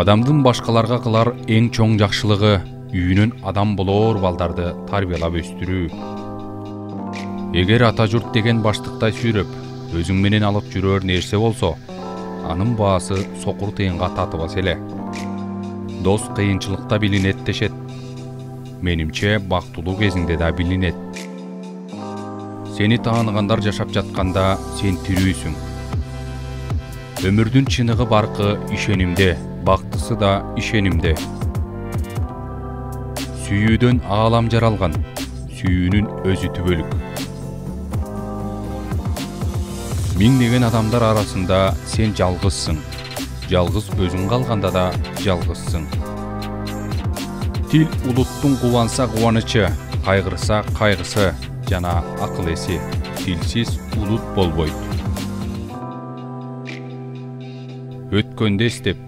Адамдын башкаларга кылар эң чоң жакшылыгы үйүнүн адам болоор балдарды тарбиялап өстүрүү. Эгер ата журт деген баштыктай сүйрөп, өзүң менен алып жүрөр нерсе болсо, анын баасы сокур тыйынга татыбас эле. Дос кыйынчылыкта билинет дешет. Менимче бактылуу кезиңде да билинет. Сени тааныгандар жашап жатканда сен тирүүсүң. Өмүрдүн чыныгы баркы ишенимде, бактысы да ишенимде. Сүйүүдөн аалам жаралган, сүйүүнүн өзү түбөлүк. Миңдеген адамдар арасында сен жалгызсың. Жалгыз өзүң калганда да жалгызсың. Тил улуттун кубанса кубанычы, кайгырса кайгысы жана акыл эси. Тилсиз улут болбойт. Өткөндө эстеп,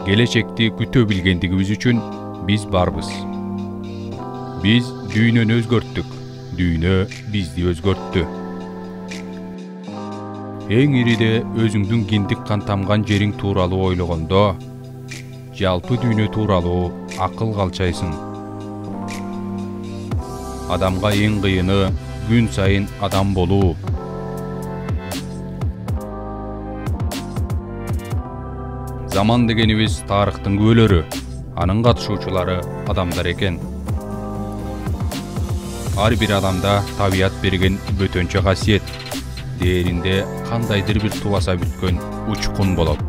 келечекти күтө билгендигибиз үчүн биз барбыз. Биз дүйнөнү өзгөрттүк, дүйнө бизди өзгөрттү. Эң ириде өзүңдүн киндик кан тамган жериң тууралуу ойлогондо, жалпы дүйнө тууралуу акыл калчайсың. Адамга эң кыйыны күн сайын адам болуу. Заман дегенибиз тарыхтын күбөлөрү, анын катышуучулары адамдар экен. Ар бир адамда табият берген бөтөнчө касиет, дээринде кандайдыр бир тубаса бүткөн учкун болот.